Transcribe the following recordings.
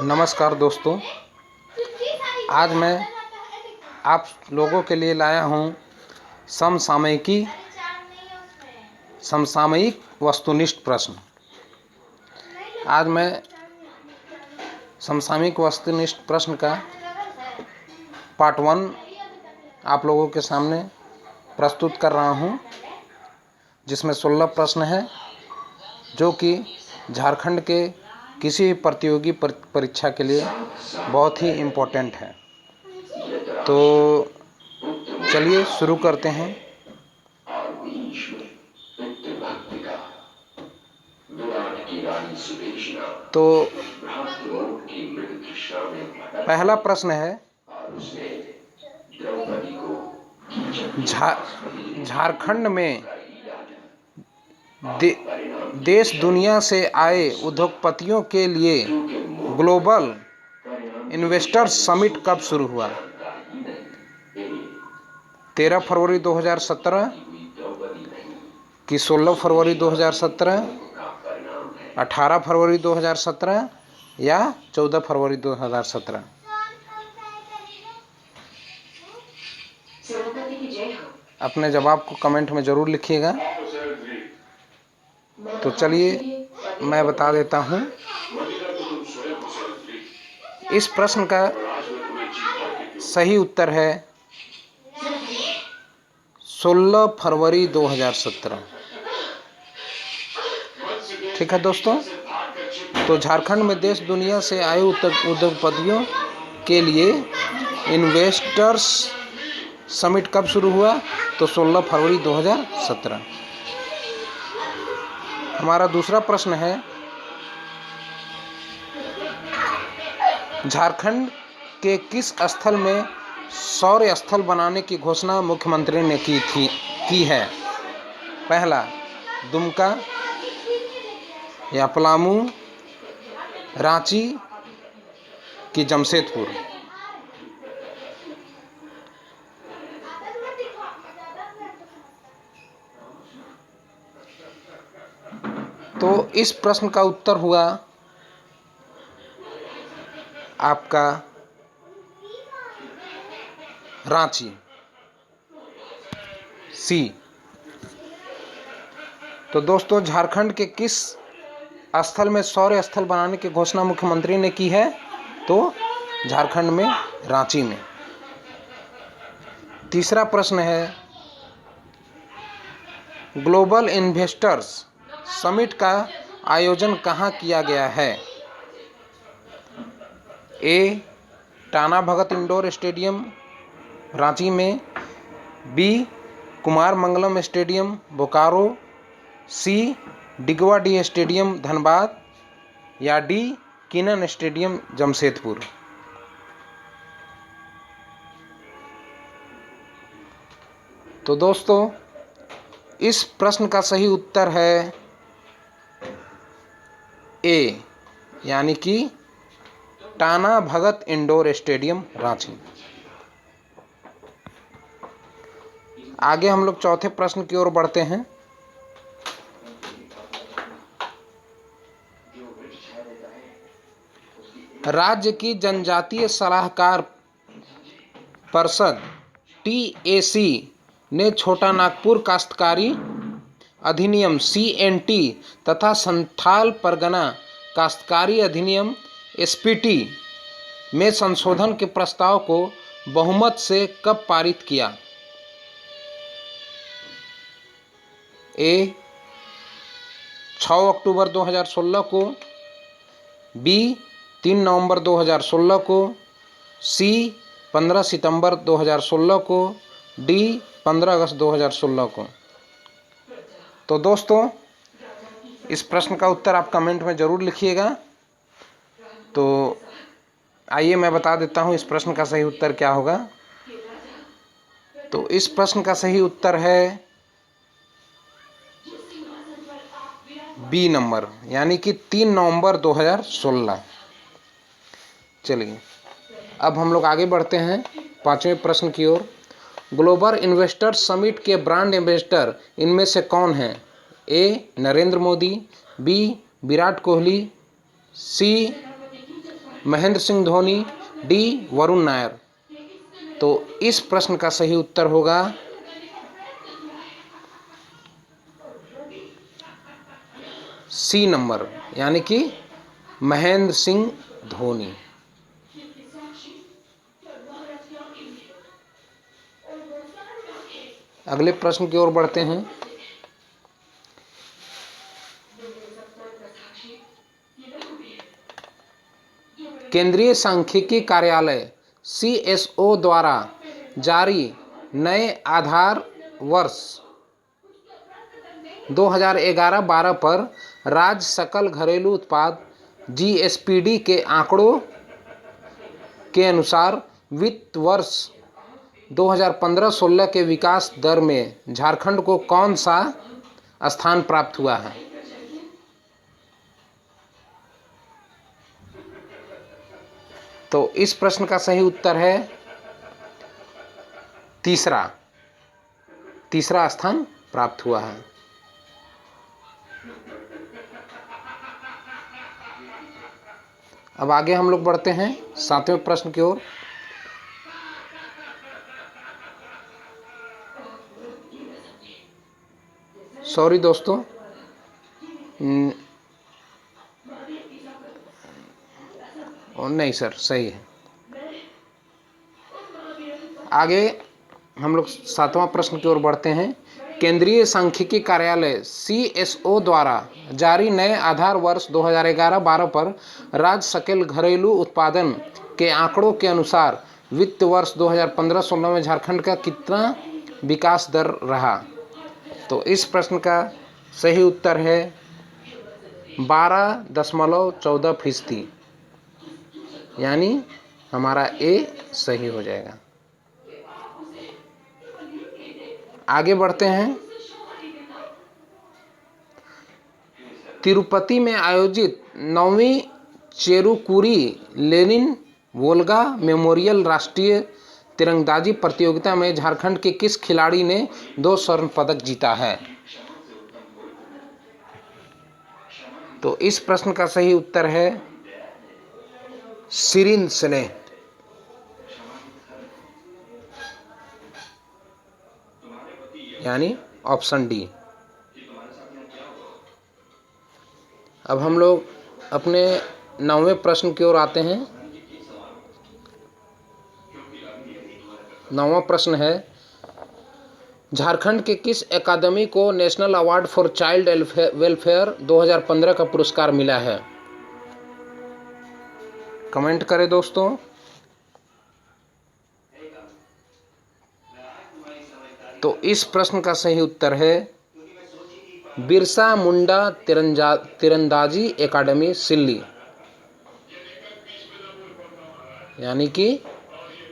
नमस्कार दोस्तों, आज मैं आप लोगों के लिए लाया हूँ समसामयिक वस्तुनिष्ठ प्रश्न। आज मैं समसामयिक वस्तुनिष्ठ प्रश्न का पार्ट 1 आप लोगों के सामने प्रस्तुत कर रहा हूँ, जिसमें 16 प्रश्न हैं, जो कि झारखंड के किसी भी प्रतियोगी परीक्षा के लिए बहुत ही इम्पोर्टेंट है। तो चलिए शुरू करते हैं। तो पहला प्रश्न है, झारखंड में देश दुनिया से आए उद्योगपतियों के लिए ग्लोबल इन्वेस्टर्स समिट कब शुरू हुआ? 13 फरवरी 2017 कि 16 फरवरी 2017, 18 फरवरी 2017 या 14 फरवरी 2017? अपने जवाब को कमेंट में ज़रूर लिखिएगा। तो चलिए मैं बता देता हूँ। इस प्रश्न का सही उत्तर है 16 फरवरी 2017। ठीक है दोस्तों, तो झारखंड में देश दुनिया से आए उद्योगपतियों के लिए इन्वेस्टर्स समिट कब शुरू हुआ? तो 16 फरवरी 2017। हमारा दूसरा प्रश्न है, झारखंड के किस स्थल में सौर स्थल बनाने की घोषणा मुख्यमंत्री ने की है? पहला दुमका या पलामू, रांची कि जमशेदपुर? तो इस प्रश्न का उत्तर हुआ आपका रांची, सी। तो दोस्तों, झारखंड के किस स्थल में सौर स्थल बनाने की घोषणा मुख्यमंत्री ने की है? तो झारखंड में रांची में। तीसरा प्रश्न है, ग्लोबल इन्वेस्टर्स समिट का आयोजन कहाँ किया गया है? ए टाना भगत इंडोर स्टेडियम रांची में, बी कुमार मंगलम स्टेडियम बोकारो, सी डिगवा डी स्टेडियम धनबाद या डी किनन स्टेडियम जमशेदपुर? तो दोस्तों, इस प्रश्न का सही उत्तर है ए, यानी कि टाना भगत इंडोर स्टेडियम रांची। आगे हम लोग चौथे प्रश्न की ओर बढ़ते हैं। राज्य की जनजातीय सलाहकार परिषद TAC ने छोटा नागपुर काश्तकारी अधिनियम CNT तथा संथाल परगना काश्तकारी अधिनियम SPT में संशोधन के प्रस्ताव को बहुमत से कब पारित किया? ए 6 अक्टूबर 2016 को, बी 3 नवंबर 2016 को, सी 15 सितंबर 2016 को, डी 15 अगस्त 2016 को? तो दोस्तों, इस प्रश्न का उत्तर आप कमेंट में ज़रूर लिखिएगा। तो आइए मैं बता देता हूँ इस प्रश्न का सही उत्तर क्या होगा। तो इस प्रश्न का सही उत्तर है बी नंबर, यानी कि 3 नवंबर 2016। चलिए अब हम लोग आगे बढ़ते हैं 5वें प्रश्न की ओर। ग्लोबल इन्वेस्टर समिट के ब्रांड एम्बेसडर इनमें से कौन हैं? ए नरेंद्र मोदी, बी विराट कोहली, सी महेंद्र सिंह धोनी, डी वरुण नायर। तो इस प्रश्न का सही उत्तर होगा सी नंबर, यानी कि महेंद्र सिंह धोनी। अगले प्रश्न की ओर बढ़ते हैं। केंद्रीय सांख्यिकी कार्यालय CSO द्वारा जारी नए आधार वर्ष 2011-12 पर राज्य सकल घरेलू उत्पाद GSPD के आंकड़ों के अनुसार वित्त वर्ष 2015-16 के विकास दर में झारखंड को कौन सा स्थान प्राप्त हुआ है? तो इस प्रश्न का सही उत्तर है तीसरा स्थान प्राप्त हुआ है। अब आगे हम लोग बढ़ते हैं 7वें प्रश्न की ओर। सॉरी दोस्तों, नहीं सर, सही है। आगे हम लोग 7वां प्रश्न की ओर बढ़ते हैं। केंद्रीय सांख्यिकी कार्यालय CSO द्वारा जारी नए आधार वर्ष 2011-12 पर राज्य सकल घरेलू उत्पादन के आंकड़ों के अनुसार वित्त वर्ष 2015-16 में झारखंड का कितना विकास दर रहा? तो इस प्रश्न का सही उत्तर है 12.14%, यानी हमारा ए सही हो जाएगा। आगे बढ़ते हैं। तिरुपति में आयोजित 9वीं चेरुकुरी लेनिन वोल्गा मेमोरियल राष्ट्रीय तीरंदाजी प्रतियोगिता में झारखंड के किस खिलाड़ी ने 2 स्वर्ण पदक जीता है? तो इस प्रश्न का सही उत्तर है शिरीन स्नेह, यानी ऑप्शन डी। अब हम लोग अपने 9वें प्रश्न की ओर आते हैं। 9वां प्रश्न है, झारखंड के किस अकादमी को national award for child welfare 2015 का पुरस्कार मिला है? कमेंट करें दोस्तों। तो इस प्रश्न का सही उत्तर है बिरसा मुंडा तीरंदाजी एकेडमी सिल्ली, यानी कि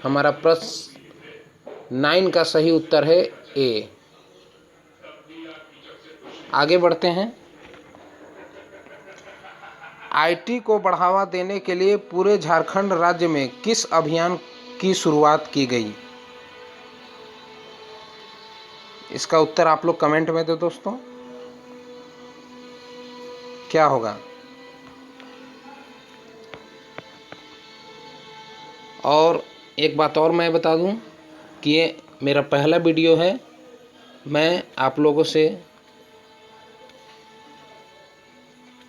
हमारा प्रश्न 9 का सही उत्तर है ए। आगे बढ़ते हैं। IT को बढ़ावा देने के लिए पूरे झारखंड राज्य में किस अभियान की शुरुआत की गई? इसका उत्तर आप लोग कमेंट में दो दोस्तों, क्या होगा? और एक बात और मैं बता दूं कि ये मेरा पहला वीडियो है। मैं आप लोगों से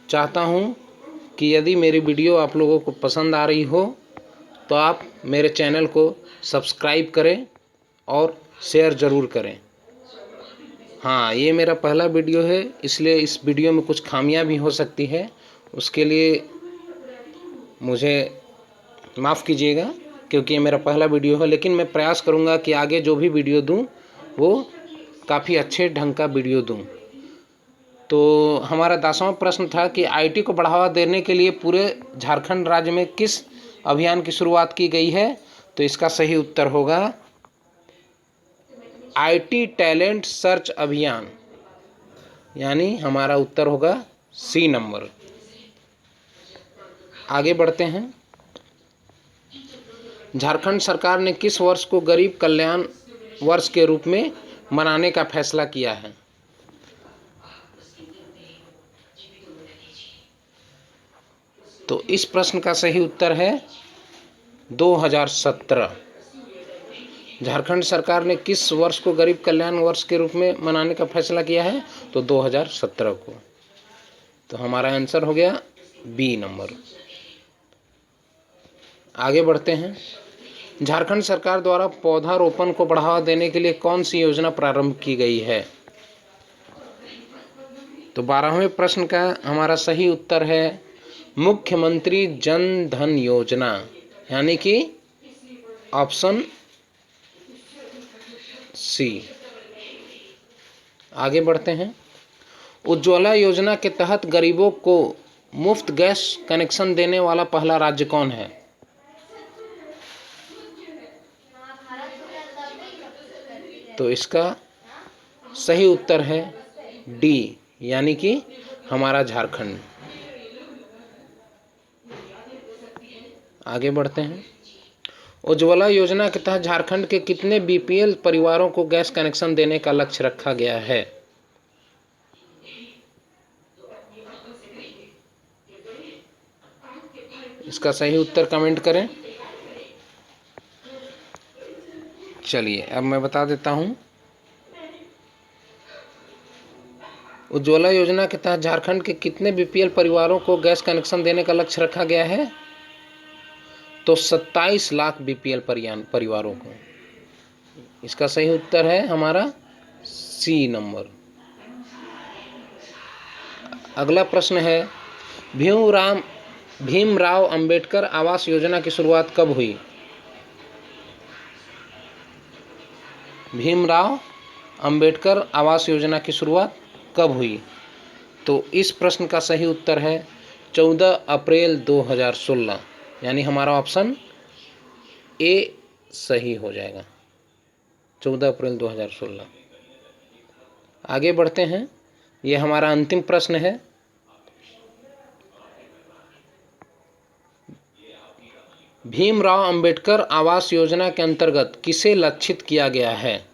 चाहता हूं कि यदि मेरी वीडियो आप लोगों को पसंद आ रही हो तो आप मेरे चैनल को सब्सक्राइब करें और शेयर ज़रूर करें। हाँ, ये मेरा पहला वीडियो है, इसलिए इस वीडियो में कुछ खामियां भी हो सकती है, उसके लिए मुझे माफ़ कीजिएगा, क्योंकि ये मेरा पहला वीडियो है। लेकिन मैं प्रयास करूँगा कि आगे जो भी वीडियो दूँ वो काफ़ी अच्छे ढंग का वीडियो दूँ। तो हमारा 10वां प्रश्न था कि IT को बढ़ावा देने के लिए पूरे झारखंड राज्य में किस अभियान की शुरुआत की गई है? तो इसका सही उत्तर होगा IT टैलेंट सर्च अभियान, यानी हमारा उत्तर होगा सी नंबर। आगे बढ़ते हैं। झारखंड सरकार ने किस वर्ष को गरीब कल्याण वर्ष के रूप में मनाने का फैसला किया है? तो इस प्रश्न का सही उत्तर है 2017। झारखंड सरकार ने किस वर्ष को गरीब कल्याण वर्ष के रूप में मनाने का फैसला किया है? तो 2017 को। तो हमारा आंसर हो गया बी नंबर। आगे बढ़ते हैं। झारखंड सरकार द्वारा पौधारोपण को बढ़ावा देने के लिए कौन सी योजना प्रारंभ की गई है? तो 12वें प्रश्न का हमारा सही उत्तर है मुख्यमंत्री जन धन योजना, यानी कि ऑप्शन सी। आगे बढ़ते हैं। उज्ज्वला योजना के तहत गरीबों को मुफ्त गैस कनेक्शन देने वाला पहला राज्य कौन है? तो इसका सही उत्तर है डी, यानी कि हमारा झारखंड। आगे बढ़ते हैं। उज्ज्वला योजना के तहत झारखंड के कितने बीपीएल परिवारों को गैस कनेक्शन देने का लक्ष्य रखा गया है? इसका सही उत्तर कमेंट करें। चलिए अब मैं बता देता हूं। उज्ज्वला योजना के तहत झारखंड के कितने बीपीएल परिवारों को गैस कनेक्शन देने का लक्ष्य रखा गया है? तो 27 लाख बीपीएल परिवारों को। इसका सही उत्तर है हमारा सी नंबर। अगला प्रश्न है भीमराव अंबेडकर आवास योजना की शुरुआत कब हुई? भीमराव अंबेडकर आवास योजना की शुरुआत कब हुई? तो इस प्रश्न का सही उत्तर है 14 अप्रैल 2016, यानी हमारा ऑप्शन ए सही हो जाएगा, 14 अप्रैल 2016। आगे बढ़ते हैं। ये हमारा अंतिम प्रश्न है। भीमराव अंबेडकर आवास योजना के अंतर्गत किसे लक्षित किया गया है?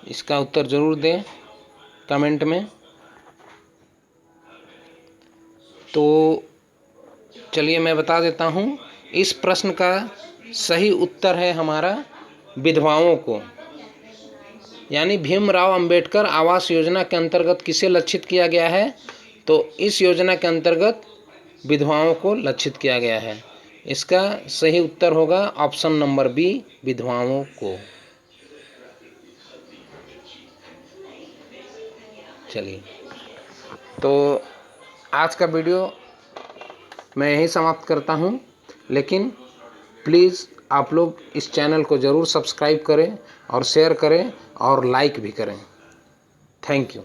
इसका उत्तर जरूर दें कमेंट में। तो चलिए मैं बता देता हूं। इस प्रश्न का सही उत्तर है हमारा विधवाओं को, यानी भीमराव अंबेडकर आवास योजना के अंतर्गत किसे लक्षित किया गया है? तो इस योजना के अंतर्गत विधवाओं को लक्षित किया गया है। इसका सही उत्तर होगा ऑप्शन नंबर बी, विधवाओं को। चलिए तो आज का वीडियो मैं यहीं समाप्त करता हूँ, लेकिन प्लीज़ आप लोग इस चैनल को ज़रूर सब्सक्राइब करें और शेयर करें और लाइक भी करें। Thank you.